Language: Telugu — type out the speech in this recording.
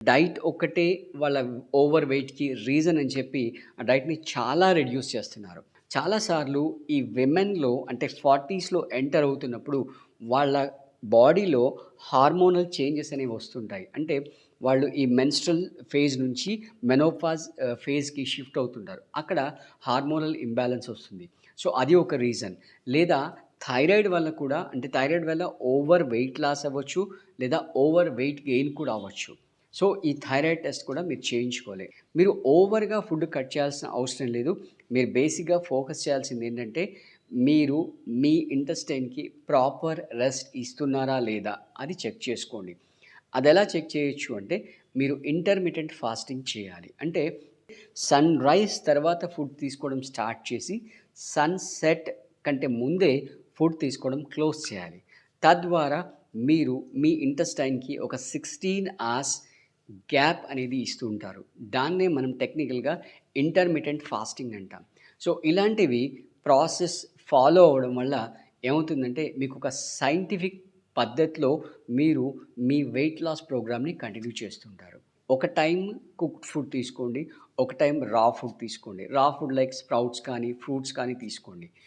డైట్ ఒక్కటే వాళ్ళ ఓవర్ వెయిట్‌కి రీజన్ అని చెప్పి ఆ డైట్‌ని చాలా రెడ్యూస్ చేస్తున్నారు. చాలా సార్లు ఈ విమెన్‌లో అంటే 40స్‌లో ఎంటర్ అవుతున్నప్పుడు వాళ్ళ బాడీలో హార్మోనల్ చేంజెస్ అనేవి వస్తుంటాయి. అంటే వాళ్ళు ఈ మెన్‌స్ట్రుయల్ ఫేజ్ నుంచి మెనోపాజ్ ఫేజ్‌కి షిఫ్ట్ అవుతుంటారు. అక్కడ హార్మోనల్ ఇంబాలెన్స్ వస్తుంది. సో, అది ఒక రీజన్. లేదా థైరాయిడ్ వల్ల కూడా అంటే థైరాయిడ్ వల్ల ఓవర్ వెయిట్ లాస్ అవ్వచ్చు. లేదా ఓవర్ వెయిట్ గెయిన్ కూడా అవ్వచ్చు. సో, ఈ థైరాయిడ్ టెస్ట్ కూడా మీరు చేయించుకోవాలి. మీరు ఓవర్‌గా ఫుడ్ కట్ చేయాల్సిన అవసరం లేదు. మీరు బేసిక్‌గా ఫోకస్ చేయాల్సిందేంటంటే, మీరు మీ ఇంటెస్టైన్‌కి ప్రాపర్ రెస్ట్ ఇస్తున్నారా లేదా అది చెక్ చేసుకోండి. అదెలా చెక్ చేయొచ్చు అంటే, మీరు ఇంటర్మిటెంట్ ఫాస్టింగ్ చేయాలి. అంటే సన్‌రైజ్ తర్వాత ఫుడ్ తీసుకోవడం స్టార్ట్ చేసి, సన్‌సెట్ కంటే ముందే ఫుడ్ తీసుకోవడం క్లోజ్ చేయాలి. తద్వారా మీరు మీ ఇంటెస్టైన్‌కి ఒక 16 అవర్స్ గ్యాప్ అనేది ఇస్తూ ఉంటారు. దాన్నే మనం టెక్నికల్‌గా ఇంటర్మిటెంట్ ఫాస్టింగ్ అంటాం. సో, ఇలాంటివి ప్రాసెస్ ఫాలో అవ్వడం వల్ల ఏమవుతుందంటే, మీకొక సైంటిఫిక్ పద్ధతిలో మీరు మీ వెయిట్ లాస్ ప్రోగ్రామ్‌ని కంటిన్యూ చేస్తుంటారు. ఒక టైమ్ కుక్డ్ ఫుడ్ తీసుకోండి. ఒక టైమ్ రా ఫుడ్ తీసుకోండి. రా ఫుడ్ లైక్ స్ప్రౌట్స్ కానీ, ఫ్రూట్స్ కానీ తీసుకోండి.